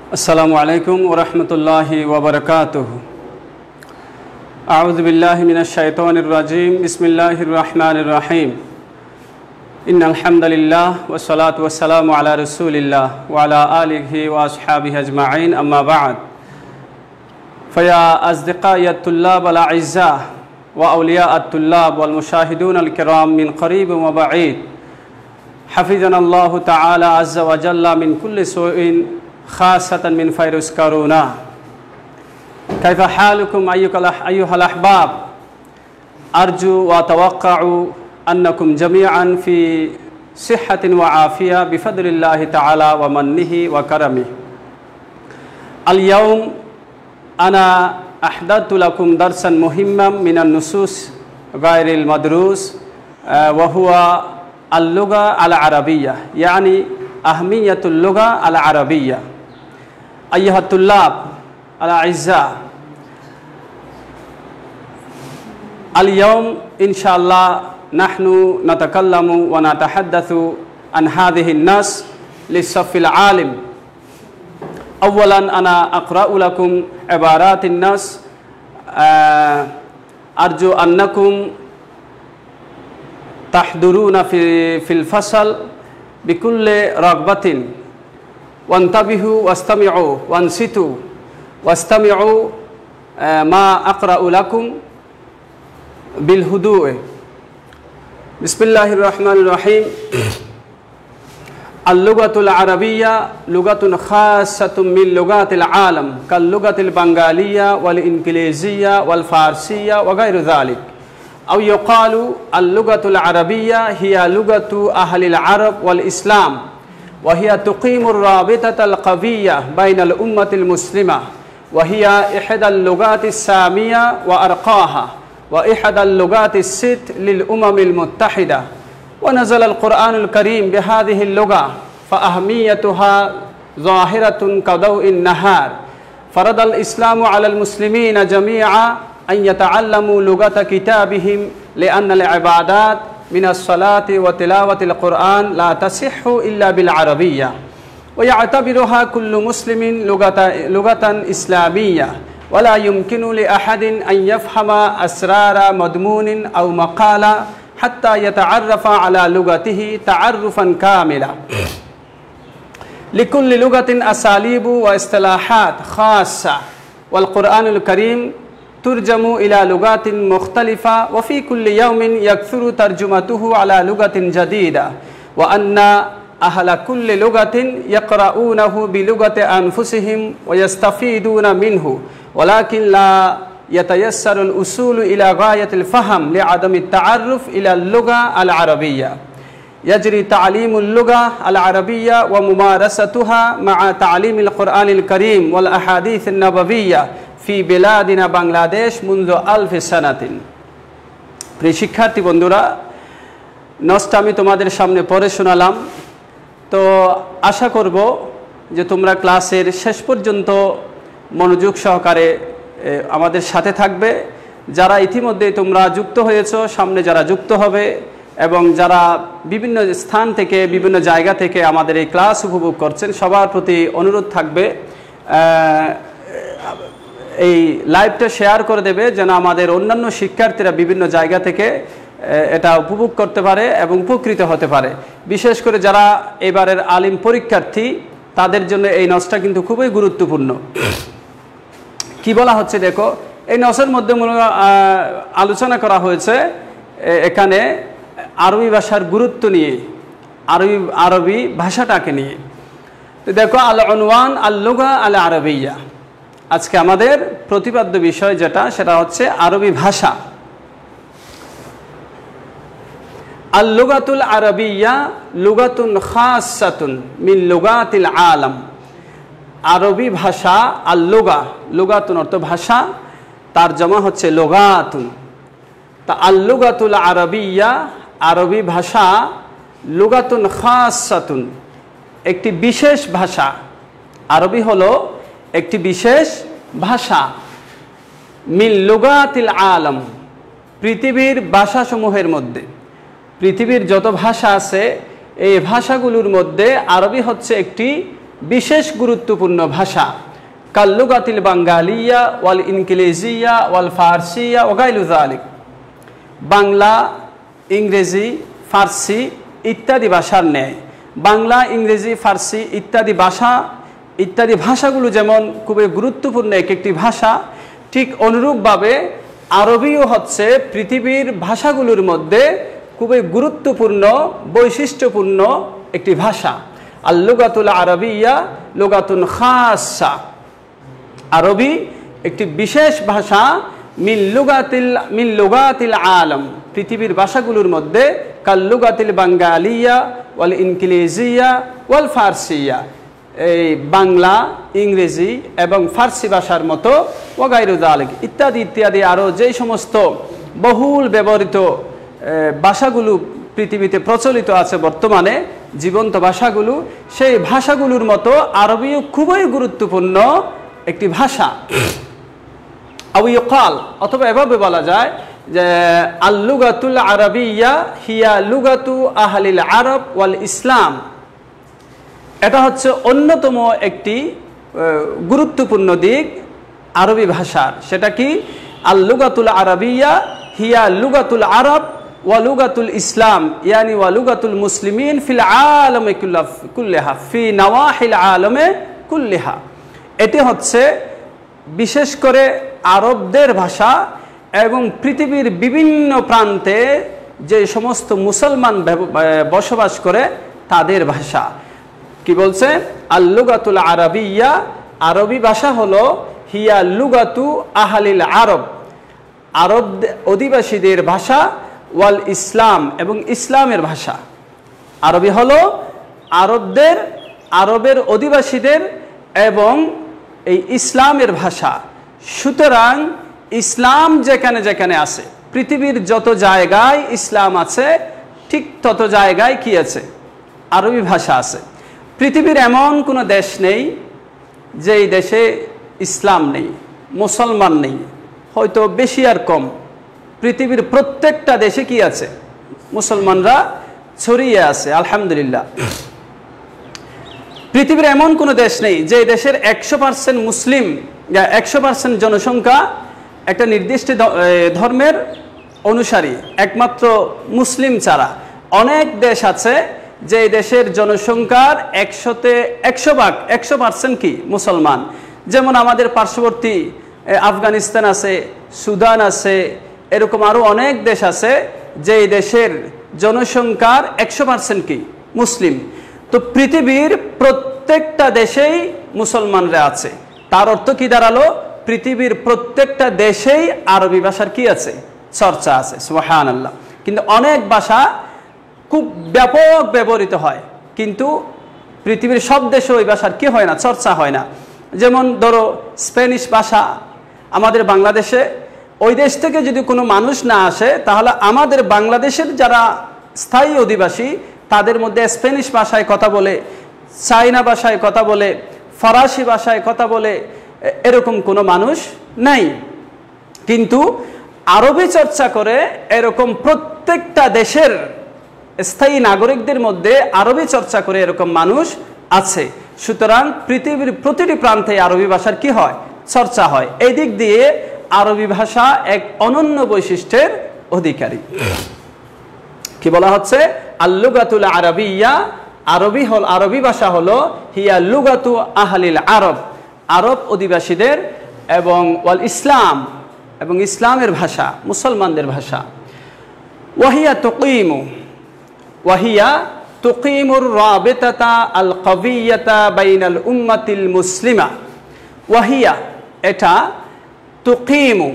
अस्सलामु अलैकुम व रहमतुल्लाहि व बरकातुहू। अऊज़ु बिल्लाहि मिनश शैतानिर रजीम। बिस्मिल्लाहिर रहमानिर रहीम। इन्नल हम्दुलिल्लाह वस्सलातु वस्सलामु अला रसूलिल्लाह व अला आलिहि व अस्हाबिहि अजमाइन। अम्मा बअद। फया अस्दिक़ाय तुल्लाब वल अइज़्ज़ा व औलिया अत-तुल्लाब वल मुशाहिदून अल किराम मिन क़रीब व बईद। हफ़िज़नल्लाहु तआला अज़्ज़ा व जल्ला मिन कुल्लि सूइन ख़ासतन मिन फ़ैरुस करोना। कैफ़ हालुकुम अय्युहल अहबाब। अर्जू व तवक्कउ अन्नकुम जमीअन फ़ी सिह्हतिन व आफ़िया बिफ़द्लिल्लाहि तआला व मन्निहि व करमिहि। अल यौम अना अहदरतु लकुम दर्सन मुहिम्मम मिनन नुसूस गैरिल मदरूस व हुवा अल-लुगा अल-अरबिय्या, यानी अहमियतुल लुगा अल-अरबिय्या। अय्युहत तुल्लाब अल-अइज़्ज़ा, अल-यौम इंशाअल्लाह नहनु नतकल्लमु व नतहद्दसु अन हाज़िहि अन-नस लिस्सफ़्फ़िल आलिम। अव्वलन अना अक़रअु लकुम इबारातिन नस अर्जू अन्नकुम तहदुरूना फ़िल फ़सल बिकुल्लि रग़बतिन वंतबिहु वस्तमिउ वंसितु वस्तमिउ मा अक़रअु लकुम बिल हुदूए। बिस्मिल्लाहिर रहमानिर रहीम। अल-लुगतुल अरबिय्या लुगतुन ख़ासतुन मिन लुगातिल आलम कल लुगतिल बंगालिय्या वल इंग्लिज़िय्या वल फ़ारसिय्या व गैरु ज़ालिक। औ युक़ालु अल-लुगतुल अरबिय्या हिया लुगतु अहलिल अरब वल इस्लाम व हिया तुक़ीमुर राबिततल क़विय्या बैनल उम्मतिल मुस्लिमा व हिया इहदल लुगातिस सामिया व अरक़ाहा व इहदल लुगातिस सित लिल उममिल मुत्तहिदा व नज़लल क़ुरआनुल करीम बिहाज़िहिल लुगा फ़अहमियतुहा ज़ाहिरतुन कदौइन नहार। फ़रदल इस्लामु अलल मुस्लिमीन जमीअ अन यतअल्लमू लुगत किताबिहिम लिअन्नल इबादात मिनस्सलाति व तिलावतिल क़ुरआन ला तसिह्हु इल्ला बिल अरबिय्या व यअतबिरुहा कुल्लु मुस्लिमिन लुगतन इस्लामिय्या वला युमकिनु लिअहदिन अन यफ़हमा असरार मदमूनिन औ मक़ाला हत्ता यतअर्रफ़ा अला लुगतिही तअर्रुफ़न कामिला। लिकुल्लि लुगतिन असालीबु व इस्तिलाहात ख़ास्सा वल क़ुरआनुल करीम तुरजमु इला लुगातिन मुख्तलिफ़ा व फ़ी कुल्लि यौमिन यकथुरु तर्जुमतुहु अला लुगातिन जदीदा व अन्ना अहला कुल्लि लुगातिन यक़रऊनहु बिलुगति अनफुसिहिम व यस्तफ़ीदूना मिन्हु वलाकिन ला यतयस्सरुल उसूलु इला गायतिल फ़हम लिअदमित तअर्रुफ़ इला लुगा अल-अरबिय्या। यजरी तालीमुल लुगा अल-अरबिय्या व मुमारसतुहा मअ तालीमिल क़ुरआनिल करीम वल अहादीसिन नबविय्या फ़ी बिलादिना बांग्लादेश मुंज़ु अल्फ़ सनातिन। प्रिय शिक्षार्थी बंधुरा, नष्ट आमी तोमादेर सामने पढ़े शोनालाम। तो आशा करब जे तोमरा क्लासेर शेष पर्यन्त मनोयोग सहकारे आमादेर साथे थाकबे। जारा इतिमध्ये तोमरा जुक्त हयेछो, सामने जारा जुक्त होबे एबं जारा विभिन्न स्थान थेके विभिन्न जायगा थेके आमादेर एई क्लास उपभोग करछेन सबार प्रति अनुरोध थाकबे এই লাইভটা শেয়ার করে দেবে যেন আমাদের অন্যান্য শিক্ষার্থীরা বিভিন্ন জায়গা থেকে এটা উপভোগ করতে পারে এবং উপকৃত হতে পারে। বিশেষ করে যারা এবারের আলিম পরীক্ষার্থী তাদের জন্য এই নসটা কিন্তু খুবই গুরুত্বপূর্ণ। কি বলা হচ্ছে দেখো, এই নসের মধ্যে মূলত আলোচনা করা হয়েছে এখানে আরবি ভাষার গুরুত্ব নিয়ে, আরবি ভাষাটাকে নিয়ে। তো দেখো, আল উনওয়ান আল লুগা আল আরবিয়্যা। আজকে আমাদের প্রতিপাদ্য বিষয় যেটা সেটা হচ্ছে আরবি ভাষা। আল লুগাতুল আরবিয়্যা লুগাতুন খাসাতুন মিন লুগাতিল আলম। আরবি ভাষা আল লুগা, লুগাতুন অর্থ ভাষা, তার জমা হচ্ছে লুগাতুন। তা আল লুগাতুল আরবিয়্যা আরবি ভাষা লুগাতুন খাসাতুন একটি বিশেষ ভাষা। আরবি হলো একটি বিশেষ ভাষা। মিন লুগাতিল আলম, পৃথিবীর ভাষাসমূহের মধ্যে, পৃথিবীর যত ভাষা আছে এই ভাষাগুলোর মধ্যে আরবি হচ্ছে একটি বিশেষ গুরুত্বপূর্ণ ভাষা কাল্লুগাতিল বাঙ্গালিয়া ওয়াল ইনকিলিজিয়া ওয়াল ফার্সিয়া ও গাইরু যালিক। বাংলা, ইংরেজি, ফার্সি ইত্যাদি ভাষার ন্যায় বাংলা, ইংরেজি, ফার্সি ইত্যাদি ভাষাগুলো যেমন খুবই গুরুত্বপূর্ণ একটি ভাষা, ঠিক অনুরূপভাবে আরবিও হচ্ছে পৃথিবীর ভাষাগুলোর মধ্যে খুবই গুরুত্বপূর্ণ বৈশিষ্ট্যপূর্ণ একটি ভাষা। আল লুগাতুল আরবিয়া লুগাতুন খাসা, আরবি একটি বিশেষ ভাষা মিন লুগাতিল আলম, পৃথিবীর ভাষাগুলোর মধ্যে কাল লুগাতিল বাঙ্গালিয়া ওয়াল ইনকিলিজিয়া ওয়াল ফার্সিয়া, এই বাংলা, ইংরেজি এবং ফার্সি ভাষার মতো ওয়াগাইরু যালিক ইত্যাদি ইত্যাদি আরও যেই সমস্ত বহুল ব্যবহৃত ভাষাগুলো পৃথিবীতে প্রচলিত আছে বর্তমানে জীবন্ত ভাষাগুলো, সেই ভাষাগুলোর মতো আরবিও খুবই গুরুত্বপূর্ণ একটি ভাষা। আউইকাল, অথবা এভাবে বলা যায় যে আল লুগাতুল আরবিয়া হিয়া লুগাতু আহলিল আরব ওয়াল ইসলাম, এটা হচ্ছে অন্যতম একটি গুরুত্বপূর্ণ দিক আরবি ভাষার। সেটা কি? আল লুগাতুল আরবিয়া হিয়া লুগাতুল আরব ওয়া লুগাতুল ইসলাম, ইয়ানি ওয়া লুগাতুল মুসলিমিন ফিল আলমে কুল্লিহা ফি নওয়াহিল আলমে কুল্লিহা। এটি হচ্ছে বিশেষ করে আরবদের ভাষা এবং পৃথিবীর বিভিন্ন প্রান্তে যে সমস্ত মুসলমান বসবাস করে তাদের ভাষা। কি বলছে? আল লুগাতুল আরবিয়া, আরবি ভাষা হলো হিয়া লুগাতু আহলিল আরব, আরব অধিবাসীদের ভাষা, ওয়াল ইসলাম এবং ইসলামের ভাষা। আরবি হলো আরবের অধিবাসীদের এবং এই ইসলামের ভাষা। সুতরাং ইসলাম যেখানে যেখানে আছে, পৃথিবীর যত জায়গায় ইসলাম আছে ঠিক তত জায়গায় কি আছে? আরবি ভাষা আছে। পৃথিবীর এমন কোনো দেশ নেই যেই দেশে ইসলাম নেই, মুসলমান নেই, হয়তো বেশি আর কম। পৃথিবীর প্রত্যেকটা দেশে কি আছে? মুসলমানরা ছড়িয়ে আছে, আলহামদুলিল্লাহ। পৃথিবীর এমন কোনো দেশ নেই যে দেশের 100% মুসলিম, 100% জনসংখ্যা একটা নির্দিষ্ট ধর্মের অনুসারী, একমাত্র মুসলিম ছাড়া। অনেক দেশ আছে যে দেশের জনসংখ্যার 100% কি? মুসলমান। যেমন আমাদের পার্শ্ববর্তী আফগানিস্তান আছে, সুদান আছে, এরকম আরও অনেক দেশ আছে যে দেশের জনসংখ্যার 100% কি? মুসলিম। তো পৃথিবীর প্রত্যেকটা দেশেই মুসলমানরা আছে। তার অর্থ কি দাঁড়ালো? পৃথিবীর প্রত্যেকটা দেশেই আরবি ভাষার কি আছে? চর্চা আছে। সুবহানাল্লাহ। কিন্তু অনেক ভাষা খুব ব্যাপক ব্যবহৃত হয়, কিন্তু পৃথিবীর সব দেশে ওই ভাষার কি হয় না? চর্চা হয় না। যেমন ধরো স্প্যানিশ ভাষা আমাদের বাংলাদেশে, ওই দেশ থেকে যদি কোনো মানুষ না আসে তাহলে আমাদের বাংলাদেশের যারা স্থায়ী অধিবাসী তাদের মধ্যে স্প্যানিশ ভাষায় কথা বলে, চাইনা ভাষায় কথা বলে, ফরাসি ভাষায় কথা বলে, এরকম কোনো মানুষ নাই। কিন্তু আরবি চর্চা করে এরকম প্রত্যেকটা দেশের স্থায়ী নাগরিকদের মধ্যে আরবি চর্চা করে এরকম মানুষ আছে। সুতরাং পৃথিবীর প্রতিটি প্রান্তে আরবি ভাষার কি হয়? চর্চা হয়। এই দিক দিয়ে আরবি ভাষা এক অনন্য বৈশিষ্ট্যের অধিকারী। কি বলা হচ্ছে? আল লুগাতুল আরবিয়া, আরবি ভাষা হলো হিয়া লুগাতু আহলিল আরব, আরব অধিবাসীদের, এবং ওয়াল ইসলাম এবং ইসলামের ভাষা, মুসলমানদের ভাষা। ওয়াহিয়া তুকিমুর রাবিতাতা আল কবিয়াতা বাইনাল উম্মাতিল মুসলিমা। ওয়াহিয়া, এটা, তুকিমু,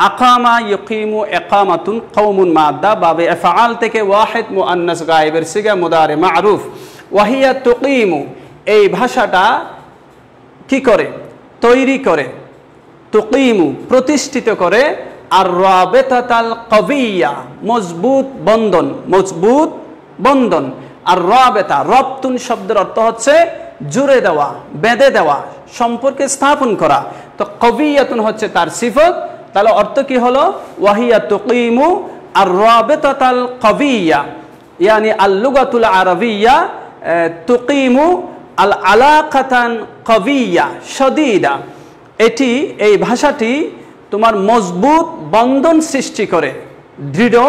আকামা ইয়কিমু ইকামাতুন কওমুন মাদ্দা বাবে ইফআল থেকে ওয়াহিদ মুআন্নাস গায়েবের সিগা মুদারে মারুফ। ওয়াহিয়া তুকিমু, এই ভাষাটা কি করে? তৈরি করে, তুকিমু প্রতিষ্ঠিত করে, আর রাবিতাতাল কবিয়া মজবুত বন্ধন, আর রাবিতা, রবতুন শব্দের অর্থ হচ্ছে জুড়ে দেওয়া, বেঁধে দেওয়া, সম্পর্কে স্থাপন করা। তো কবিয়াতুন হচ্ছে তার সিফত, তাহলে অর্থ কি হলো? ওয়াহিয়া তুকিমু আর রাবিতাতাল কবিয়া, ইয়ানি আল লুগাতুল আরবিয়া তুকিমু আল আলাকাতান কবিয়া শদীদা, এটি এই ভাষাটি তোমার মজবুত বন্ধন সৃষ্টি করে, দৃঢ়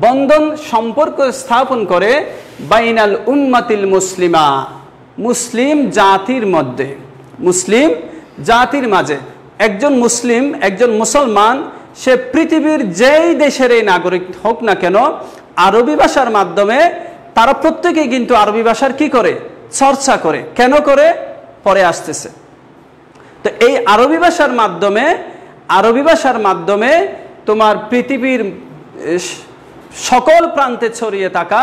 বন্ধন সম্পর্ক স্থাপন করে বাইনাল উম্মাতিল মুসলিমা, মুসলিম জাতির মধ্যে, মুসলিম জাতির মাঝে। একজন মুসলিম, একজন মুসলমান, সে পৃথিবীর যেই দেশেরই নাগরিক হোক না কেন, আরবি ভাষার মাধ্যমে তারা প্রত্যেকেই কিন্তু আরবি ভাষার কি করে, চর্চা করে। কেন করে, পরে আসতেছে। তো এই আরবি ভাষার মাধ্যমে তোমার পৃথিবীর সকল প্রান্তে ছড়িয়ে থাকা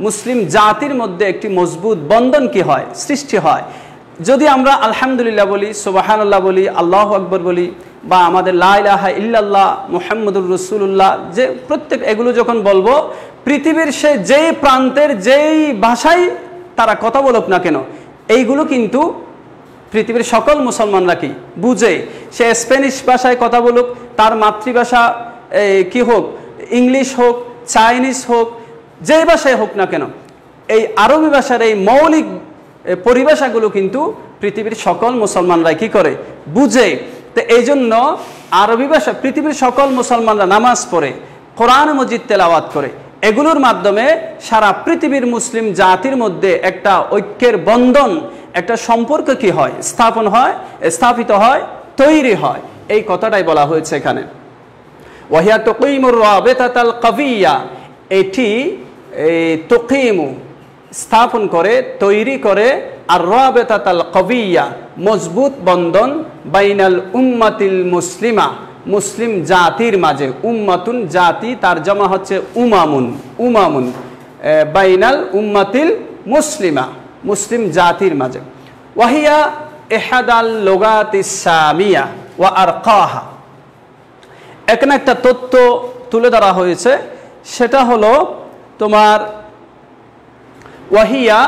মুসলিম জাতির মধ্যে একটি মজবুত বন্ধন কি হয়, সৃষ্টি হয়। যদি আমরা আলহামদুলিল্লাহ বলি, সুবহানাল্লাহ বলি, আল্লাহু আকবার বলি, বা আমাদের লা ইলাহা ইল্লাল্লাহ মুহাম্মাদুর রাসূলুল্লাহ, যে প্রত্যেক এগুলো যখন বলবো, পৃথিবীর সে যেই প্রান্তের যেই ভাষায় তারা কথা বলুক না কেন, এইগুলো কিন্তু পৃথিবীর সকল মুসলমানরা কি বুঝে। সে স্প্যানিশ ভাষায় কথা বলুক, তার মাতৃভাষা কি হোক, ইংলিশ হোক, চাইনিজ হোক, যে ভাষায় হোক না কেন, এই আরবি ভাষার এই মৌলিক পরিভাষাগুলো কিন্তু পৃথিবীর সকল মুসলমানরা কি করে, বুঝে। তো এই জন্য আরবি ভাষা পৃথিবীর সকল মুসলমানরা নামাজ পড়ে, কোরআন মজিদ তেলাওয়াত করে, এগুলোর মাধ্যমে সারা পৃথিবীর মুসলিম জাতির মধ্যে একটা ঐক্যের বন্ধন, একটা সম্পর্ক কি হয়, স্থাপিত হয়, তৈরি হয়। এই কথাটাই বলা হয়েছে এখানে। ওয়াহিয়া তুকিমুর রাবিতাতাল কাবিয়া, এটি তুকিমু স্থাপন করে, তৈরি করে, আর রাবিতাতাল কাবিয়া মজবুত বন্ধন বাইনাল উম্মাতিল মুসলিমা, মুসলিম জাতির মাঝে। উম্মাতুন জাতি, তার জমা হচ্ছে উমামুন, বাইনাল উম্মাতিল মুসলিমা, মুসলিম জাতির মাঝে। ওয়াহিয়া ইহাদাল লুগাতিস সামিয়া ওয়া আরকাহা, এখানে একটা তথ্য তুলে ধরা হয়েছে, সেটা হলো তোমার ওয়াহিয়া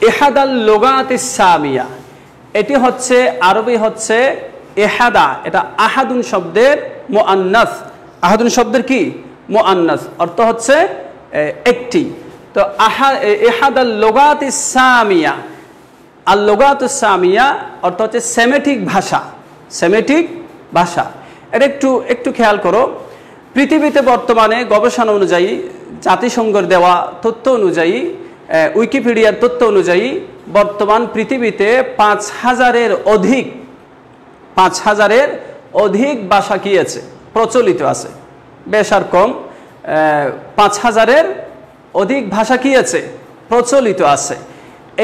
ইহাদাল লুগাতিস সামিয়া, এটি হচ্ছে আরবি হচ্ছে ইহাদা, এটা আহাদুন শব্দের মুআন্নাস। আহাদুন শব্দের কি মুআন্নাস, অর্থ হচ্ছে একটি। তো ইহাদাল লুগাতিস সামিয়া, আল লুগাতুস সামিয়া অর্থ হচ্ছে সেমেটিক ভাষা। এটা একটু খেয়াল করো। পৃথিবীতে বর্তমানে গবেষণা অনুযায়ী, জাতিসংঘের দেওয়া তথ্য অনুযায়ী, উইকিপিডিয়ার তথ্য অনুযায়ী বর্তমান পৃথিবীতে ৫,০০০-এর অধিক ভাষা কি আছে, প্রচলিত আছে। বেশ আর কম ৫,০০০-এর অধিক ভাষা কি আছে, প্রচলিত আছে।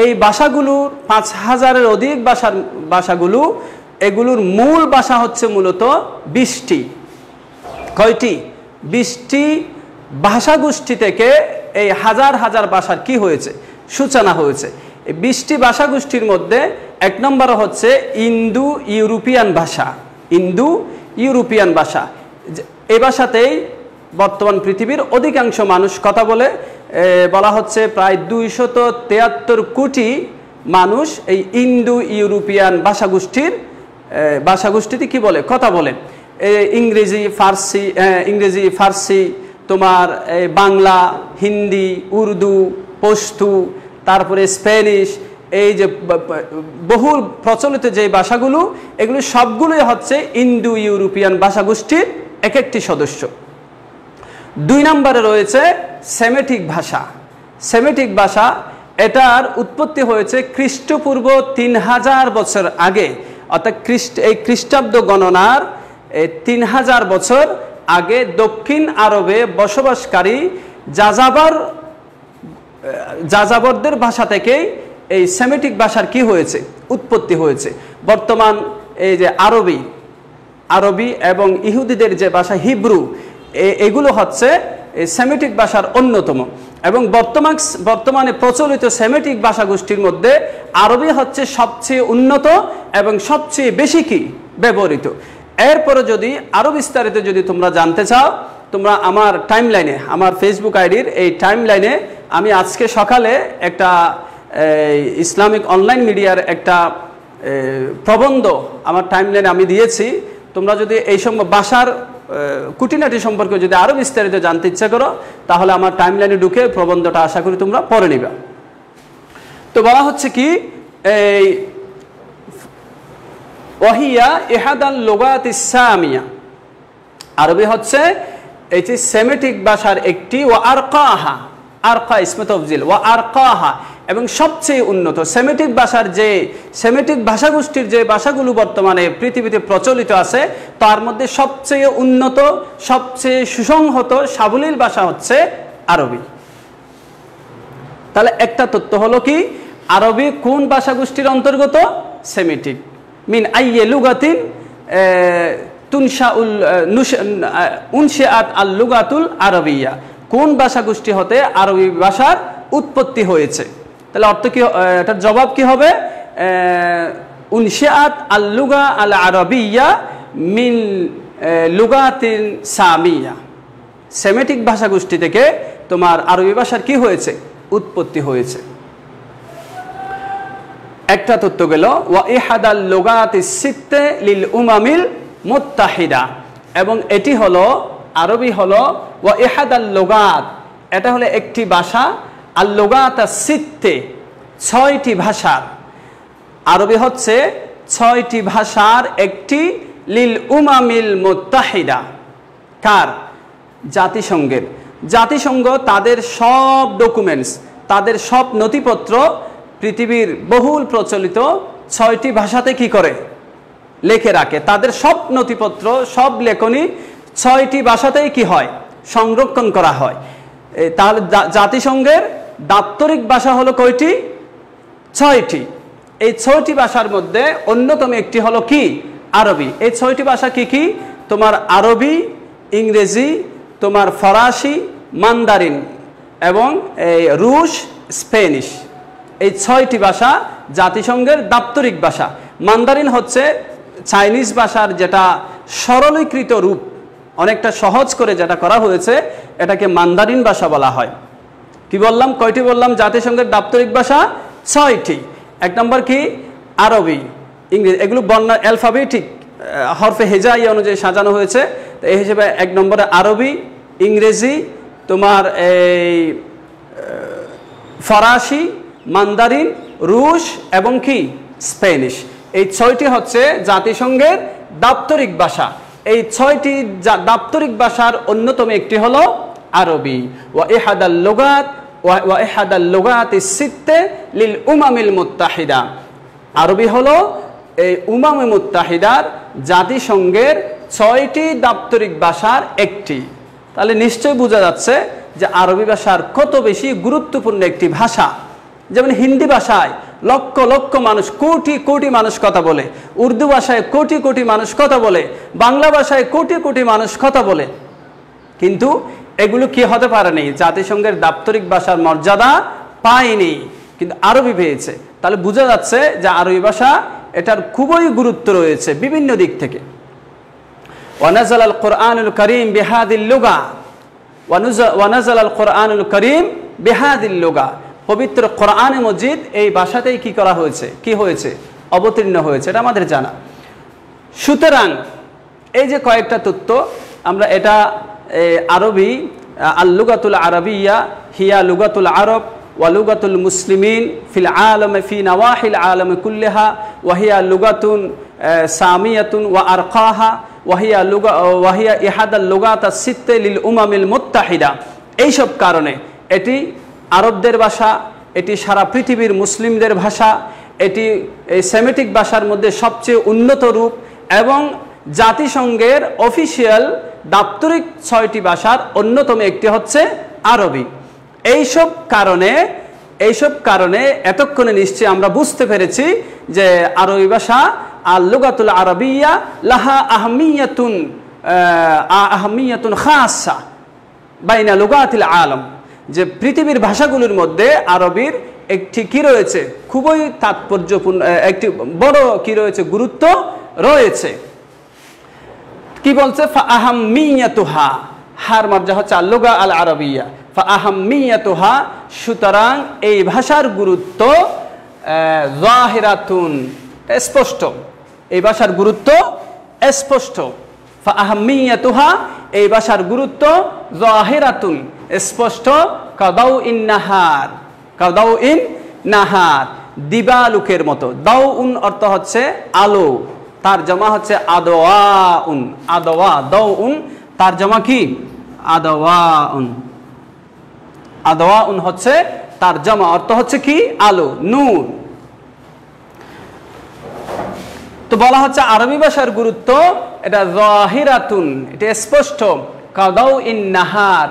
এই ভাষাগুলোর ৫,০০০-এর অধিক ভাষাগুলো, এগুলোর মূল ভাষা হচ্ছে মূলত ২০টি। কয়টি? ২০টি ভাষাগোষ্ঠী থেকে এই হাজার হাজার ভাষার কি হয়েছে, সূচনা হয়েছে। এই ২০টি ভাষাগোষ্ঠীর মধ্যে এক নম্বর হচ্ছে ইন্দো ইউরোপিয়ান ভাষা। এই ভাষাতেই বর্তমান পৃথিবীর অধিকাংশ মানুষ কথা বলে। বলা হচ্ছে প্রায় ২৭৩ কোটি মানুষ এই ইন্দো ইউরোপিয়ান ভাষাগোষ্ঠীতে কি বলে, কথা বলে। ইংরেজি, ফার্সি, তোমার বাংলা, হিন্দি, উর্দু, পশতু, তারপরে স্প্যানিশ, এই যে বহুল প্রচলিত যে ভাষাগুলো, এগুলো সবগুলোই হচ্ছে ইন্দো ইউরোপিয়ান ভাষাগোষ্ঠীর এক একটি সদস্য। ২ নম্বরে রয়েছে সেমেটিক ভাষা। এটার উৎপত্তি হয়েছে খ্রিস্টপূর্ব ৩০০০ বছর আগে, অর্থাৎ এই খ্রিস্টাব্দ গণনার ৩০০০ বছর আগে দক্ষিণ আরবে বসবাসকারী যাযাবরদের ভাষা থেকেই এই সেমেটিক ভাষার কি হয়েছে, উৎপত্তি হয়েছে। বর্তমান এই যে আরবি এবং ইহুদিদের যে ভাষা হিব্রু, এগুলো হচ্ছে এই সেমেটিক ভাষার অন্যতম। এবং বর্তমানে প্রচলিত সেমেটিক ভাষাগোষ্ঠীর মধ্যে আরবি হচ্ছে সবচেয়ে উন্নত এবং সবচেয়ে বেশি কি ব্যবহৃত। এরপরে যদি আরো বিস্তারিত যদি তোমরা জানতে চাও, তোমরা আমার টাইমলাইনে, আমার ফেসবুক আইডির এই টাইমলাইনে আমি আজকে সকালে একটা ইসলামিক অনলাইন মিডিয়ার একটা প্রবন্ধ আমার টাইমলাইনে আমি দিয়েছি। তোমরা যদি এই সব ভাষার খুঁটিনাটি সম্পর্কে যদি আরো বিস্তারিত জানতে ইচ্ছা করো, তাহলে আমার টাইমলাইনে ঢুকে প্রবন্ধটা আশা করি তোমরা পড়ে নিবা। তো বলা হচ্ছে কি এই ওয়াহিয়া ইহাদাল লুগাতিস সামিয়া, আরবি হচ্ছে এটি সেমিটিক ভাষার একটি, ওয়া আরকাহা, আরকা ইসমে তফজিল, ওয়া আরকাহা, এবং সবচেয়ে উন্নত। সেমিটিক ভাষার যে সেমিটিক ভাষাগোষ্ঠীর যে ভাষাগুলো বর্তমানে পৃথিবীতে প্রচলিত আছে তার মধ্যে সবচেয়ে উন্নত, সবচেয়ে সুসংহত, সাবলীল ভাষা হচ্ছে আরবি। তাহলে একটা তথ্য হলো কি, আরবি কোন ভাষাগোষ্ঠীর অন্তর্গত? সেমিটিক। মিন আইয়ে লুগাতিন উনশিআত আল লুগাতুল আরবিয়া, কোন ভাষাগোষ্ঠী হতে আরবি ভাষার উৎপত্তি হয়েছে। তাহলে অর্থ কি, এটার জবাব কি হবে? উনশিআত আল লুগা আল আরবিয়া মিন লুগাতিন সামিয়া, সেমিটিক ভাষাগোষ্ঠী থেকে তোমার আরবি ভাষার কি হয়েছে? উৎপত্তি হয়েছে। একটা তথ্য গেল। ওয়া ইহাদাল লুগাতিস সিত্তে লিল উমামিল মুত্তাহিদা, এবং এটি হলো আরবি হলো ওয়া ইহাদাল লুগাত, এটা হলো একটি ভাষা, আল লুগাত সিত্তে, 6টি ভাষার, আরবি হচ্ছে 6টি ভাষার একটি, লিল উমামিল মুত্তাহিদা, কার? জাতিসংঘের। জাতিসংঘ তাদের সব ডকুমেন্টস, তাদের সব নথিপত্র পৃথিবীর বহুল প্রচলিত 6টি ভাষাতে কি করে? লিখে রাখে। তাদের সব নথিপত্র, সব লেখনী 6টি ভাষাতেই কি হয়? সংরক্ষণ করা হয়। তাহলে জাতিসংঘের দাপ্তরিক ভাষা হলো কয়টি? 6টি। এই 6টি ভাষার মধ্যে অন্যতম একটি হলো কি? আরবি। এই 6টি ভাষা কি কি? তোমার আরবি, ইংরেজি, তোমার ফরাসি, মান্দারিন এবং এই রুশ, স্পেনিশ, এই 6টি ভাষা জাতিসংঘের দাপ্তরিক ভাষা। মান্দারিন হচ্ছে চাইনিজ ভাষার যেটা সরলীকৃত রূপ, অনেকটা সহজ করে যেটা করা হয়েছে, এটাকে মান্দারিন ভাষা বলা হয়। কি বললাম? কয়টি বললাম? জাতিসংঘের দাপ্তরিক ভাষা 6টি। এক নম্বর কি? আরবি, ইংরেজি, এগুলো বর্ণ অ্যালফাবেটিক হরফে হেজাই অনুযায়ী সাজানো হয়েছে। তো এই হিসেবে এক নম্বরে আরবি, ইংরেজি, তোমার এই ফরাসি, মান্দারিন, রুশ এবং কি? স্পেনিশ। এই 6টি হচ্ছে জাতিসংঘের দাপ্তরিক ভাষা। এই 6টি দাপ্তরিক ভাষার অন্যতম একটি হলো আরবি। ওয়া ইহাদাল লুগাত ওয়া ইহাদাল লুগাতিস সিত্তে লিল উমামিল মুত্তাহিদা, আরবি হলো এই উমামে মুত্তাহিদার জাতিসংঘের 6টি দাপ্তরিক ভাষার একটি। তাহলে নিশ্চয় বোঝা যাচ্ছে যে আরবি ভাষার কত বেশি গুরুত্বপূর্ণ একটি ভাষা। যেমন হিন্দি ভাষায় লক্ষ লক্ষ মানুষ, কোটি কোটি মানুষ কথা বলে, উর্দু ভাষায় কোটি কোটি মানুষ কথা বলে, বাংলা ভাষায় কোটি কোটি মানুষ কথা বলে, কিন্তু এগুলো কি হতে পারেনি? জাতিসংঘের দাপ্তরিক ভাষার মর্যাদা পায়নি, কিন্তু আরবি পেয়েছে। তাহলে বোঝা যাচ্ছে যে আরবি ভাষা এটার খুবই গুরুত্ব রয়েছে বিভিন্ন দিক থেকে। ওয়ানাজাল আল কোরআনুল করিম বিহাদিল লুগা, ওয়ানাজাল আল কোরআনুল করিম বিহাদিল লুগা, পবিত্র কোরআনে মজিদ এই ভাষাতেই কি করা হয়েছে? কি হয়েছে? অবতীর্ণ হয়েছে, এটা আমাদের জানা। সুতরাং এই যে কয়েকটা তথ্য আমরা, এটা আরবি, আল লুগাতুল আরবিয়া হিয়া লুগাতুল আরব ওয়া লুগাতুল মুসলিমিন ফিল আলমে ফি নওয়াহিল আলমে কুল্লিহা ওয়াহিয়া লুগাতুন সামিয়াতুন ওয়া আরকাহা ওয়াহিয়া ইহাদাল লুগাত সিত্তে লিল উমামিল মুত্তাহিদা। এইসব কারণে এটি আরবদের ভাষা, এটি সারা পৃথিবীর মুসলিমদের ভাষা, এটি এই সেমিটিক ভাষার মধ্যে সবচেয়ে উন্নত রূপ এবং জাতিসংঘের অফিসিয়াল দাপ্তরিক 6টি ভাষার অন্যতম একটি হচ্ছে আরবি। এইসব কারণে এতক্ষণে নিশ্চয়ই আমরা বুঝতে পেরেছি যে আরবি ভাষা আল লুগাতুল আরবিয়া লাহা আহমিয়াতুন খাসা বাইনা লুগাতিল আলম, যে পৃথিবীর ভাষাগুলোর মধ্যে আরবির একটি কি রয়েছে? খুবই তাৎপর্যপূর্ণ একটি বড় কি রয়েছে? গুরুত্ব রয়েছে। কি বলছে? ফাআহাম্মিয়াতুহা, হার মার্জা হচ্ছে আল লুগা আল আরবিয়া, ফাআহাম্মিয়াতুহা, সুতরাং এই ভাষার গুরুত্ব যাহিরাতুন, স্পষ্ট, এই ভাষার গুরুত্ব স্পষ্ট। ফাআহাম্মিয়াতুহা, এই ভাষার গুরুত্ব যাহিরাতুন, স্পষ্ট। কাদাউ ইন নাহার, কাদাউ ইন নাহার, দিবালুকের মতো। দাউন অর্থ হচ্ছে আলো, তার জমা হচ্ছে আদওয়াউন, আদওয়া, দাউন তার জমা কি আদওয়াউন, আদওয়াউন হচ্ছে তার জমা, অর্থ হচ্ছে কি আলো, নূর। তো বলা হচ্ছে আরবি ভাষার গুরুত্ব এটা যাহিরাতুন, এটা স্পষ্ট, কাদাউ ইন নাহার,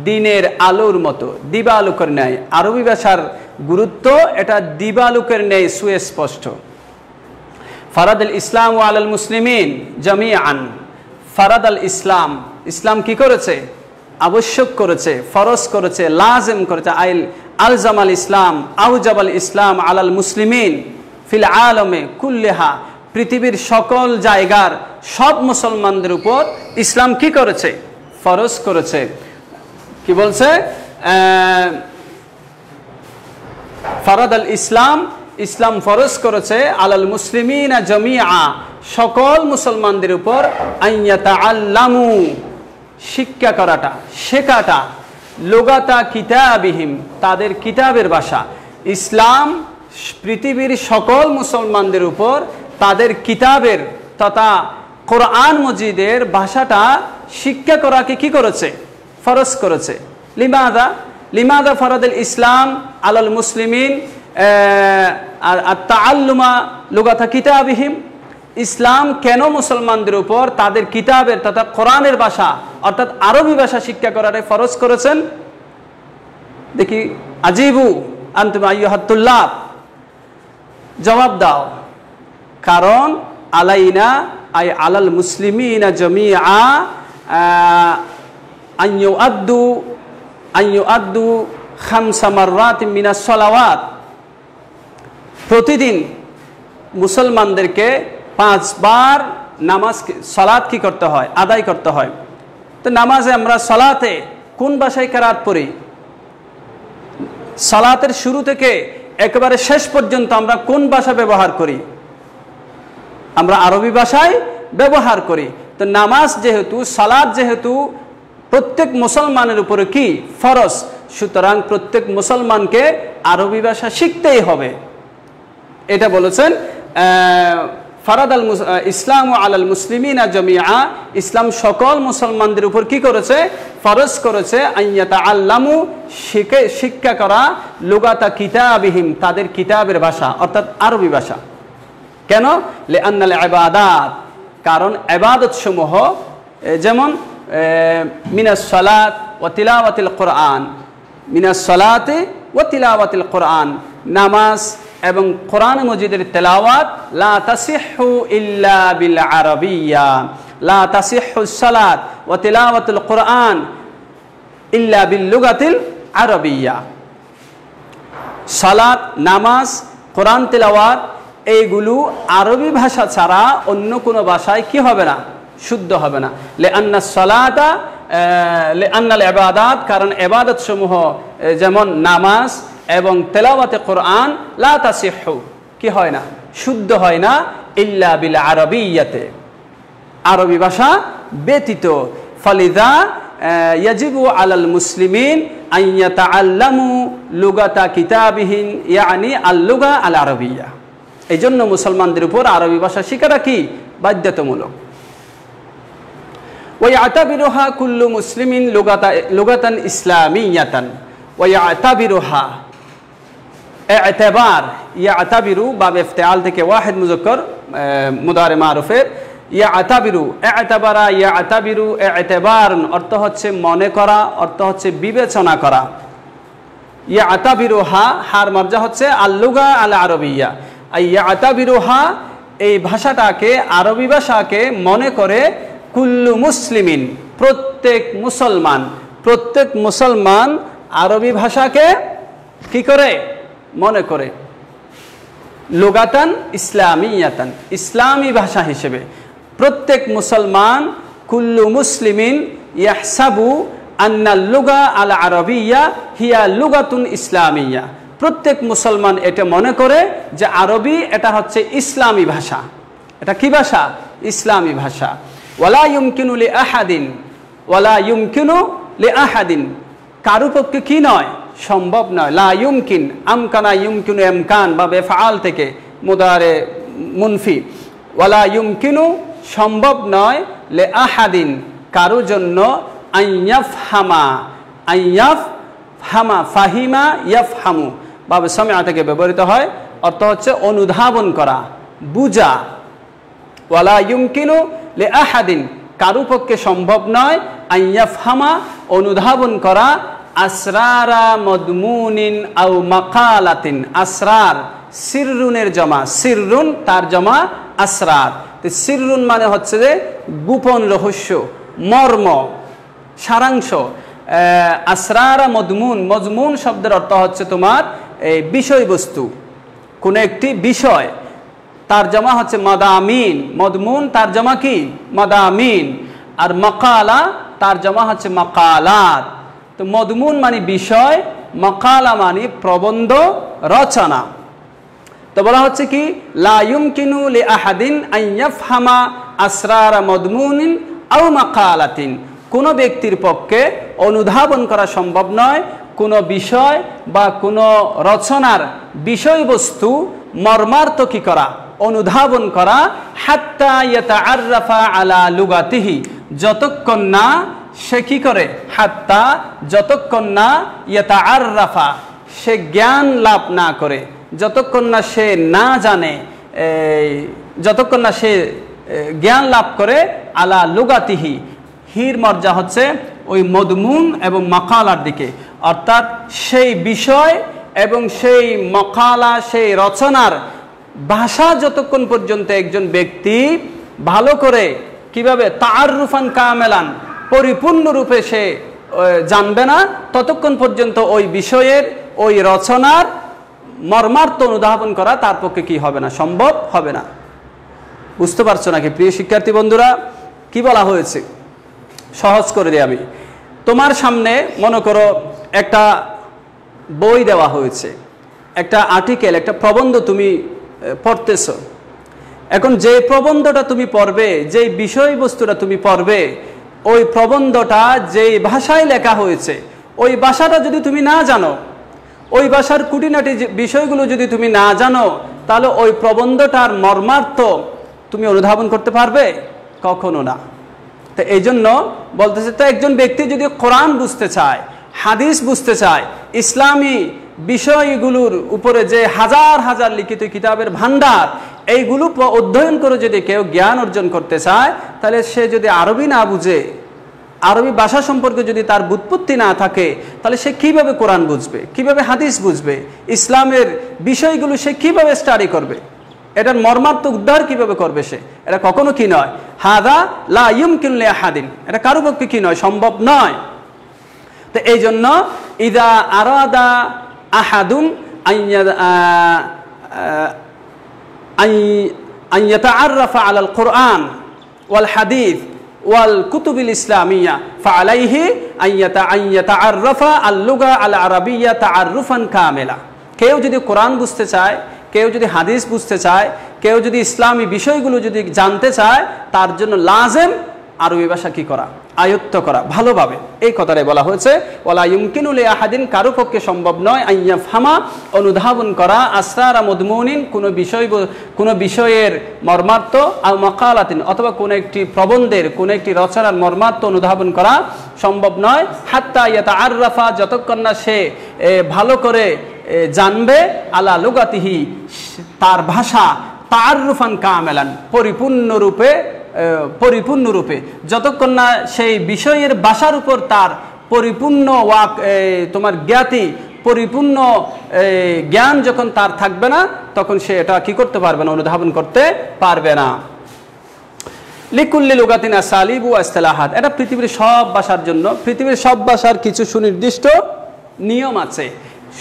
দিনের আলোর মতো, দিবালোকের ন্যায়। আরবি ভাষার গুরুত্ব এটা দিবালোকের ন্যায় সুস্পষ্ট। ফারাদাল ইসলাম আলাল মুসলিমিন জামিআন, ফারাদাল ইসলাম, ইসলাম কি করেছে আবশ্যক করেছে, ফরজ করেছে, লাজিম করেছে। আইল আলজামাল ইসলাম আউজাবাল ইসলাম আলাল মুসলিমিন ফিল আলমে কুল্লিহা, পৃথিবীর সকল জায়গার সব মুসলমানদের উপর ইসলাম কি করেছে ফরজ করেছে। কি বলছে ফারাদাল ইসলাম, ইসলাম ফরজ করেছে আলাল মুসলিমিনা জামিআ, সকল মুসলমানদের উপর আইয়াতাআল্লামু, শিক্ষা করাটা, শেখাটা, লুগাতা কিতাবিহিম, তাদের কিতাবের ভাষা। ইসলাম পৃথিবীর সকল মুসলমানদের উপর তাদের কিতাবের তথা কোরআন মজিদের ভাষাটা শিক্ষা করাকে কি করেছে ফরজ করেছে। লিমাদা, লিমাদা ফারাদাল ইসলাম আলাল মুসলিমিন আত-তাআল্লুমা লুগাতা কিতাবিহিম, ইসলাম কেন মুসলমানদের উপর তাদের কিতাবের তথা কোরআনের ভাষা অর্থাৎ আরবি ভাষা শিক্ষা করারে ফরজ করেছেন। দেখি আজিবু আনতুম আইয়ুহাত তুল্লাব, জবাব দাও। কারণ আলাইনা আই আলাল মুসলিমিনা জামিআ আইয়ুআদ্দু খামসা মাররাত মিনাস সালাওয়াত, প্রতিদিন মুসলমানদেরকে 5 বার নামাজ সালাত কি করতে হয় আদায় করতে হয়। তো নামাজে আমরা সালাতে কোন ভাষায় কিরাত পড়ি? সালাতের শুরু থেকে একেবারে শেষ পর্যন্ত আমরা কোন ভাষা ব্যবহার করি? আমরা আরবি ভাষায় ব্যবহার করি। তো নামাজ যেহেতু, সালাত যেহেতু প্রত্যেক মুসলমানের উপরে কি ফরজ, সুতরাং প্রত্যেক মুসলমানকে আরবি ভাষা শিখতেই হবে। এটা বলেছেন ফারাদাল ইসলাম আলাল মুসলিমিনা জামিআ, ইসলাম সকল মুসলমানদের উপর কি করেছে ফরজ করেছে আইয়াতাআল্লামু, শিক্ষা করা, লুগাতা কিতাবিহিম, তাদের কিতাবের ভাষা অর্থাৎ আরবি ভাষা। কেন? লিআন্নাল ইবাদাত, কারণ ইবাদত সমূহ যেমন মিনাস সালাত ওয়া তিলাওয়াতিল কোরআন, মিনাস সালাতে ওয়া তিলাওয়াতিল কোরআন, নামাজ এবং কোরআন মজিদের তেলাওয়াত লা তাসিহু ইল্লা বিল আরাবিয়্যা, লা তাসিহু সালাত ওয়া তিলাওয়াতুল কোরআন ইল্লা বিল লুগাতিল আরাবিয়্যা। সালাত, নামাজ, কোরআন তেলাওয়াত এইগুলো আরবি ভাষা ছাড়া অন্য কোনো ভাষায় কি হবে না, শুদ্ধ হবে না। লিআন্নাস সালাতা লিআন্নাল ইবাদাত, কারণ ইবাদত সমূহ যেমন নামাজ এবং তেলাওয়াতে কোরআন লা তাসিহু, কি হয় না, শুদ্ধ হয় না, ইল্লা বিল আরাবিয়্যাতে, আরবি ভাষা ব্যতীত। ফালিযা ইয়াজিবু আলাল মুসলিমিন আন ইয়াতাআল্লামু লুগাতা কিতাবিহিম, ইয়ানি আল লুগা আল আরাবিয়্যা। এই জন্য মুসলমানদের উপর আরবি ভাষা শেখাটা কি বাধ্যতামূলক। ওয়া ইয়াতাবিরুহা কুল্লু মুসলিমিন লুগাতান ইসলামিয়াতান, ওয়া ইয়াতাবিরুহা, ইতিবার, ইয়াতাবিরু বাব ইফতিআল থেকে ওয়াহিদ মুযাক্কার মুদারে মারুফের, ইয়াতাবিরু, ইতিবারা, ইয়াতাবিরু, ইতিবারন অর্থ হচ্ছে মনে করা, অর্থ হচ্ছে বিবেচনা করা। ইয়াতাবিরুহা হার মারজা হচ্ছে আল লুগা আল আরাবিয়্যা, ইয়াতাবিরুহা এই ভাষাটাকে, আরবি ভাষাকে মনে করে কুল্লু মুসলিমিন, প্রত্যেক মুসলমান, প্রত্যেক মুসলমান আরবি ভাষাকে কি করে মনে করে লুগাতান ইসলামিয়াতান, ইসলামী ভাষা হিসেবে। প্রত্যেক মুসলমান কুল্লু মুসলিমিন ইয়াহসাবু আন্নাল লুগা আল আরাবিয়্যা হিয়া লুগাতুন ইসলামিয়্যা, প্রত্যেক মুসলমান এটা মনে করে যে আরবি এটা হচ্ছে ইসলামী ভাষা। এটা কি ভাষা? ইসলামী ভাষা। ওয়ালা ইউমকিনু লিআহাদিন, ওয়ালা ইউমকিনু লিআহাদিন কারো পক্ষে কি নয়, সম্ভব নয়। লা ইউমকিন, আমকানা ইউমকিনু ইমকান বা বেফআল থেকে মুদারে মুনফি। ওয়ালা ইউমকিনু, সম্ভব নয়, লে আহাদিন, কারো জন্য, আইয়াফহামা, আইয়াফহামা, ফাহিমা ইয়াফহামু বাবে সামিআ থেকে ব্যবহৃত হয়, অর্থ হচ্ছে অনুধাবন করা, বুঝা। ওয়ালা ইউমকিনু লে আহাদিন, কারো পক্ষে সম্ভব নয়, আইয়াফহামা, অনুধাবন করা, আসরারা মদমুনিন আও মাকালাতিন। আসরার সিররুনের জমা, সিররুন তার জমা আসরার। তো সিররুন মানে হচ্ছে যে গোপন রহস্য, মর্ম, সারাংশ। আসরারা মদমুন, মজমুন শব্দের অর্থ হচ্ছে তোমার এই বিষয়বস্তু, কোনো একটি বিষয়, তার জমা হচ্ছে মাদামিন। মদমুন তার জমা কি? মাদামিন। আর মাকালা তার জমা হচ্ছে মাকালাত। তো মদমুন মানে বিষয়, মাকালা মানে প্রবন্ধ, রচনা। তো বলা হচ্ছে কি, লা ইউমকিনু লি আহাদিন আন ইয়াফহামা আসরারা মদমুনিন আও মাকালাতিন, কোনো ব্যক্তির পক্ষে অনুধাবন করা সম্ভব নয় কোনো বিষয় বা কোনো রচনার বিষয়বস্তু মর্মার্থ কি করা, অনুধাবন করা, হাত্তা ইয়াতাআররাফা আলা লুগাতিহি, যতক্ষণ না সে কি করে, হাত্তা যতক্ষণ না, ইয়াতাআররাফা সে জ্ঞান লাভ না করে, যতক্ষণ না সে না জানে, যতক্ষণ না সে জ্ঞান লাভ করে, আলা লুগাতিহি, হির মর্জা হচ্ছে ওই মদমুন এবং মাকালার দিকে, অর্থাৎ সেই বিষয় এবং সেই মাকালা, সেই রচনার ভাষা যতক্ষণ পর্যন্ত একজন ব্যক্তি ভালো করে কিভাবে তাআররুফান কামেলান, পরিপূর্ণরূপে সে জানবে না, ততক্ষণ পর্যন্ত ওই বিষয়ের, ওই রচনার মর্মার্থ অনুধাবন করা তার পক্ষে কি হবে না, সম্ভব হবে না। বুঝতে পারছো নাকি প্রিয় শিক্ষার্থী বন্ধুরা? কি বলা হয়েছে সহজ করে দিই আমি। তোমার সামনে মনে করো একটা বই দেওয়া হয়েছে, একটা আর্টিকেল, একটা প্রবন্ধ তুমি পড়তেছ। এখন যে প্রবন্ধটা তুমি পড়বে, যে বিষয়বস্তুটা তুমি পড়বে, ওই প্রবন্ধটা যেই ভাষায় লেখা হয়েছে, ওই ভাষাটা যদি তুমি না জানো, ওই ভাষার খুঁটিনাটি বিষয়গুলো যদি তুমি না জানো, তাহলে ওই প্রবন্ধটার মর্মার্থ তুমি অনুধাবন করতে পারবে? কখনো না। তো এই জন্য বলতেছে, তো একজন ব্যক্তি যদি কোরআন বুঝতে চায়, হাদিস বুঝতে চায়, ইসলামী বিষয়গুলোর উপরে যে হাজার হাজার লিখিত কিতাবের ভান্ডার, এইগুলো অধ্যয়ন করে যদি কেউ জ্ঞান অর্জন করতে চায়, তাহলে সে যদি আরবি না বুঝে, আরবি ভাষা সম্পর্কে যদি তার বুৎপত্তি না থাকে, তাহলে সে কিভাবে কোরআন বুঝবে, কিভাবে হাদিস বুঝবে, ইসলামের বিষয়গুলো সে কিভাবে স্টাডি করবে, এটার মর্মার্থ উদ্ধার কিভাবে করবে সে? এটা কখনো কি নয়, হাদা লা ইউমকিনু লি আহাদিন, এটা কারো পক্ষে কি নয়, সম্ভব নয়। তো এই জন্য ইদা আরাদা আহাদুন আন ইয়াতাআররাফা আলাল কুরআন ওয়াল হাদিস ওয়াল কুতুবিল ইসলামিয়া ফাআলাইহি আন ইয়াতাআররাফা আল লুগা আল আরাবিয়্যা তাআররুফান কামিলা। কেউ যদি কোরআন বুঝতে চায়, কেউ যদি হাদিস বুঝতে চায়, কেউ যদি ইসলামী বিষয়গুলো যদি জানতে চায়, তার জন্য লাজেম আরবি ভাষা কি করা, আয়ত্ত করা ভালোভাবে। এই কথাটাই বলা হয়েছে, ওয়ালা ইউমকিনু লি আহাদিন, কারো পক্ষে সম্ভব নয়, আন ইয়াফহামা, অনুধাবন করা, আসরারা মদমুনিন, কোনো বিষয়ের মর্মার্থ, আও মাকালাতিন, অথবা কোনো একটি প্রবন্ধের, কোনো একটি রচনার মর্মার্থ অনুধাবন করা সম্ভব নয়, হাত্তা ইয়াতাআররাফা, যতক্ষণ না সে ভালো করে জানবে, আলা লুগাতিহি, তার ভাষা, তাআররুফান কামেলান, পরিপূর্ণরূপে, যতক্ষণ না সেই বিষয়ের ভাষার উপর তার পরিপূর্ণ তোমার জ্ঞাতি, পরিপূর্ণ জ্ঞান যখন তার থাকবে না, তখন সে এটা কি করতে পারবে না, অনুধাবন করতে পারবে না। লিকুল্লি লুগাতিন আসালিব ওয়া ইসতিলাহাত, এটা পৃথিবীর সব ভাষার জন্য, পৃথিবীর সব ভাষার কিছু সুনির্দিষ্ট নিয়ম আছে,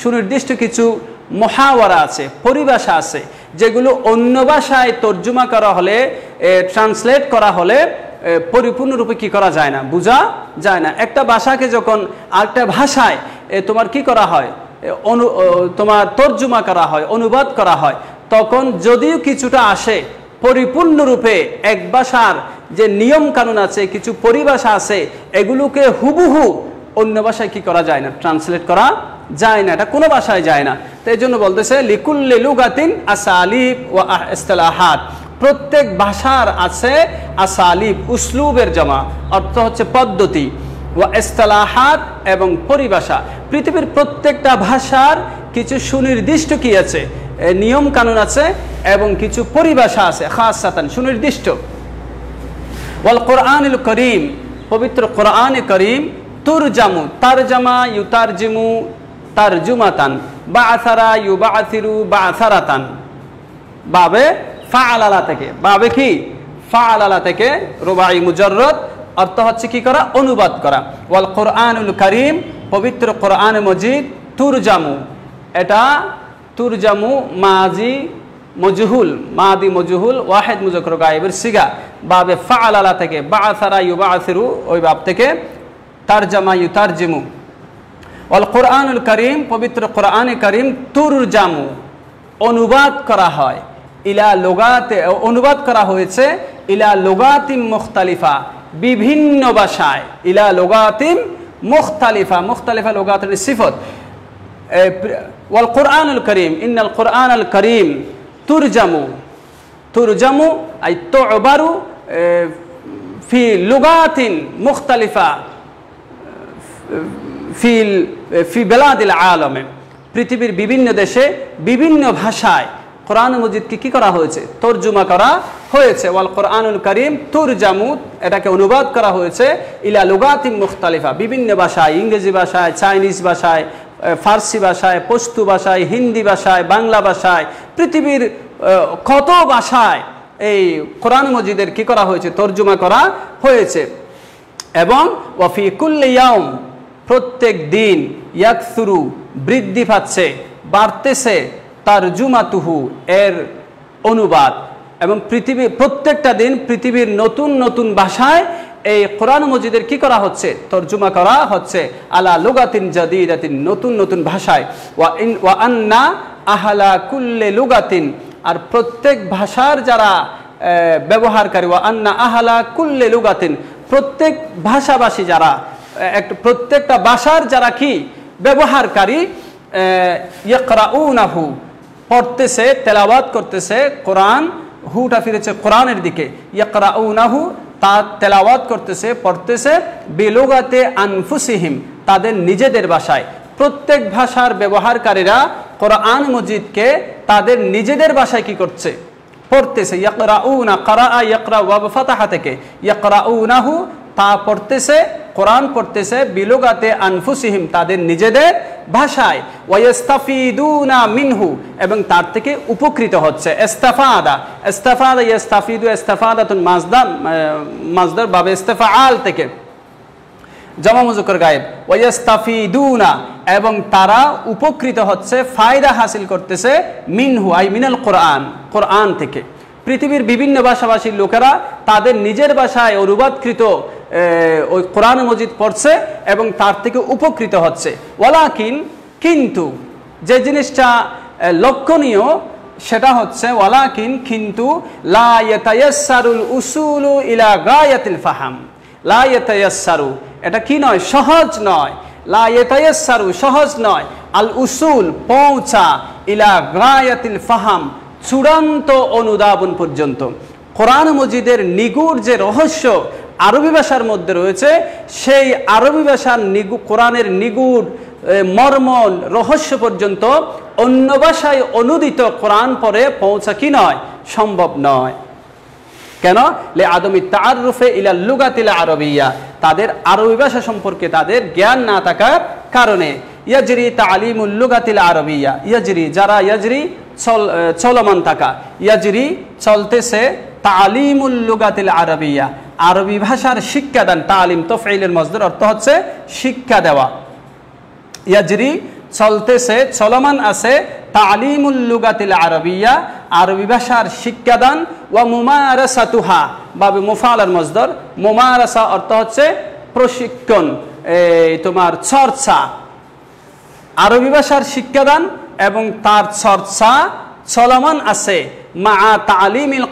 সুনির্দিষ্ট কিছু মুহাওয়ারা আছে, পরিভাষা আছে, যেগুলো অন্য ভাষায় তর্জমা করা হলে, ট্রান্সলেট করা হলে পরিপূর্ণরূপে কি করা যায় না, বোঝা যায় না। একটা ভাষাকে যখন আরেকটা ভাষায় তোমার কি করা হয়, তোমার তর্জমা করা হয়, অনুবাদ করা হয়, তখন যদিও কিছুটা আসে, পরিপূর্ণরূপে এক ভাষার যে নিয়ম কানুন আছে, কিছু পরিভাষা আছে, এগুলোকে হুবহু অন্য ভাষায় কি করা যায় না, ট্রান্সলেট করা যায় না, এটা কোনো ভাষায় যায় না। তো এই জন্য বলতেছে লিকুল্লি লুগাতিন আসালিব ওয়া ইসতিলাহাত, প্রত্যেক ভাষার আছে আসালিব, উসলুবের জমা, অর্থ হচ্ছে পদ্ধতি, ওয়া ইসতিলাহাত এবং পরিভাষা। পৃথিবীর প্রত্যেকটা ভাষার কিছু সুনির্দিষ্ট কি আছে, নিয়ম কানুন আছে এবং কিছু পরিভাষা আছে, খাসাতান সুনির্দিষ্ট। ওয়াল কোরআনুল করিম, পবিত্র কোরআনে করিম, তুরজামু তারজামা ইউতারজিমু তারজুমাতান, বাআসারা ইউবাআসিরু বাআসারাতান, বাবে ফাআলালা থেকে, বাবে কি ফাআলালা থেকে রুবাই মুজাররদ, অর্থ হচ্ছে কি করা, অনুবাদ করা। ওয়াল কোরআনুল করিম, পবিত্র কোরআন মজিদ, তুরজামু, এটা তুরজামু মাজি মজহুল, মাদি মজহুল ওয়াহিদ মুজাক্কার গায়েবের সিগা, বাবে ফাআলালা থেকে, বাআসারা ইউবাআসিরু ওই বাব থেকে, তারজামা ইউতারজিমু। ওয়াল কোরআনুল করিম, পবিত্র কোরআনে করিম, তুরজামু অনুবাদ করা হয়, ইলা লুগাতে, অনুবাদ করা হয়েছে ইলা লুগাতিম মুখতালিফা, বিভিন্ন ভাষায়, ইলা লুগাতিম মুখতালিফা, মুখতালিফা লুগাতের সিফত। ওয়াল কোরআনুল করিম, ইন্নাল কোরআনুল করিম তুরজামু, তুরজামু আই তুবারু ফি লুগাতিন মুখতালিফা ফি বেলাদিল আলমে, পৃথিবীর বিভিন্ন দেশে বিভিন্ন ভাষায় কোরআন মজিদকে কি করা হয়েছে, তর্জমা করা হয়েছে। ওয়াল কোরআনুল করিম তুরজামু, এটাকে অনুবাদ করা হয়েছে ইলা লুগাতিন মুখতালিফা, বিভিন্ন ভাষায়, ইংরেজি ভাষায়, চাইনিজ ভাষায়, ফার্সি ভাষায়, পশতু ভাষায়, হিন্দি ভাষায়, বাংলা ভাষায়, পৃথিবীর কত ভাষায় এই কোরআন মজিদের কি করা হয়েছে, তর্জমা করা হয়েছে। এবং ওয়াফি কুল্লি ইয়াউম, প্রত্যেক দিন, ইয়াকসুরু বৃদ্ধি পাচ্ছে, বাড়তেছে, তারজুমাতুহু এর অনুবাদ, এবং পৃথিবীর প্রত্যেকটা দিন পৃথিবীর নতুন নতুন ভাষায় এই কোরআন মজিদের কি করা হচ্ছে, তর্জমা করা হচ্ছে, আলা লুগাতিন জাদিদাতিন, নতুন নতুন ভাষায়। ওয়া আন্না আহলা কুল্লি লুগাতিন, আর প্রত্যেক ভাষার যারা ব্যবহারকারী, ওয়া আন্না আহলা কুল্লি লুগাতিন, প্রত্যেক ভাষাভাষী যারা, প্রত্যেকটা ভাষার যারা কি ব্যবহারকারী, ইয়াকরাউনাহু পড়তেছে, তেলাওয়াত করতেছে, কোরআন, হুটা ফিরেছে কোরআনের দিকে, ইয়াকরাউনাহু তা তেলাওয়াত করতেছে, পড়তেছে, বিলুগাতে আনফুসিহিম তাদের নিজেদের ভাষায়। প্রত্যেক ভাষার ব্যবহারকারীরা কোরআন মজিদকে তাদের নিজেদের ভাষায় কি করছে, পড়তেছে। ইয়াকরাউনা, কারা ইয়াকরা ওয়াব ফাতাহা থেকে, ইয়াকরাউনাহু তা পড়তেছে, কোরআন পড়তেছে, বিলুগাতে আনফুসিহিম তাদের নিজেদের ভাষায়, ওয়াইস্তাফিদুনা মিনহু এবং তার থেকে উপকৃত হচ্ছে। ইস্তাফাদা, ইস্তাফাদা ইয়াস্তাফিদু, ইস্তাফাদাতুন মাজদার, মাজদার বাবে ইস্তিফআল থেকে জামা মুযাক্কার গায়েব, ওয়াইস্তাফিদুনা এবং তারা উপকৃত হচ্ছে, ফায়দা হাসিল করতেছে, মিনহু আই মিনাল কোরআন, কোরআন থেকে। পৃথিবীর বিভিন্ন ভাষাভাষীর লোকেরা তাদের নিজের ভাষায় অনুবাদকৃত ওই কোরআন মজিদ পড়ছে এবং তার থেকে উপকৃত হচ্ছে। ওয়ালাকিন, কিন্তু যে জিনিসটা লক্ষণীয় সেটা হচ্ছে, ওয়ালাকিন কিন্তু, লা ইয়াতায়াসসারুল উসুলু ইলা গায়াতিল ফাহাম, লা ইয়াতায়াসসারু এটা কি নয়, সহজ নয়, লা ইয়াতায়াসসারু সহজ নয়, আল উসুল পৌঁছা, ইলা গায়াতিল ফাহাম চূড়ান্ত অনুধাবন পর্যন্ত। কোরআন মজিদের নিগুড় যে রহস্য আরবি ভাষার মধ্যে রয়েছে, সেই আরবি ভাষার কোরআনের নিগুড় মর্ম রহস্য পর্যন্ত অন্য ভাষায় অনুদিত কোরআন পড়ে পৌঁছা কি নয়, সম্ভব নয়। কেন? লে আদমি তাআররুফে ইলা লুগাতিল আরবিয়া, তাদের আরবি ভাষা সম্পর্কে তাদের জ্ঞান না থাকার কারণে। ইয়াজরি তালিমুল লুগাতিল আরবিয়া, ইয়াজরি যারা, ইয়াজরি চলমান থাকা, ইয়াজরি চলতেছে, তালিমুল লুগাতিল আরবিয়া আরবি ভাষার শিক্ষাদান, তালিম তফঈলের মসদার, অর্থ হচ্ছে শিক্ষা দেওয়া। ইয়াজরি চলতেছে, চলমান আছে, তালিমুল লুগাতিল আরবিয়া আরবি ভাষার শিক্ষাদান, ওয়া মুমারাসাতুহা বাবে মুফালার মসদার, মুমারাসা অর্থ হচ্ছে প্রশিক্ষণ, তোমার চর্চা, আরবি ভাষার শিক্ষাদান এবং তার চর্চা চলমান আছে। মা তালিমিল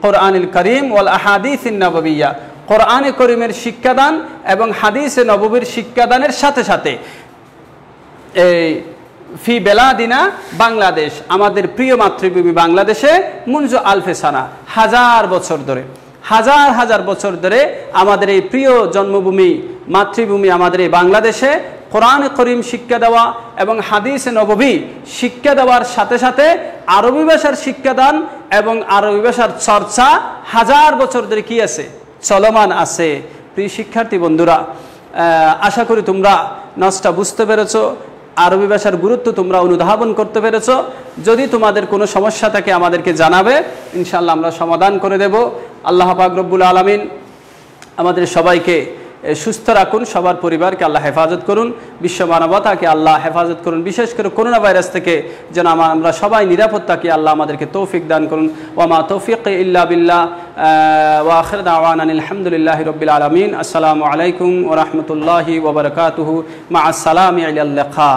কোরআনিল কারীম ওয়াল আহাদিসিন নববিয়্যা, কোরআনে করিমের শিক্ষাদান এবং হাদিসে নববীর শিক্ষাদানের সাথে সাথে এই ফি বেলাদিনা বাংলাদেশ, আমাদের প্রিয় মাতৃভূমি বাংলাদেশে মুনজু আলফে সানা, হাজার বছর ধরে, হাজার হাজার বছর ধরে আমাদের এই প্রিয় জন্মভূমি মাতৃভূমি আমাদের এই বাংলাদেশে কোরআনে করিম শিক্ষা দেওয়া এবং হাদিসে নববী শিক্ষা দেওয়ার সাথে সাথে আরবি ভাষার শিক্ষাদান এবং আরবি ভাষার চর্চা হাজার বছর ধরে কি আছে, চলমান আছে। প্রিয় শিক্ষার্থী বন্ধুরা, আশা করি তোমরা নসটা বুঝতে পেরেছো, আরবি ভাষার গুরুত্ব তোমরা অনুধাবন করতে পেরেছো। যদি তোমাদের কোনো সমস্যা থাকে আমাদেরকে জানাবে, ইনশাআল্লাহ আমরা সমাধান করে দেব। আল্লাহ পাক রব্বুল আলামিন আমাদের সবাইকে সুস্থ রাখুন, সবার পরিবারকে আল্লাহ হেফাজত করুন, বিশ্ব মানবতাকে আল্লাহ হেফাজত করুন, বিশেষ করে করোনা ভাইরাস থেকে যেন আমরা সবাই নিরাপদ থাকি। আল্লাহ আমাদেরকে তৌফিক দান করুন। ওয়া তৌফিক ইল্লা বিল্লাহ ওয়া আখির দাওয়ানা আলহামদুলিল্লাহি রাব্বিল আলামিন। আসসালামু আলাইকুম ওয়া রাহমাতুল্লাহি ওয়া বারাকাতুহু। মা আসসালামি আলাল লিকা।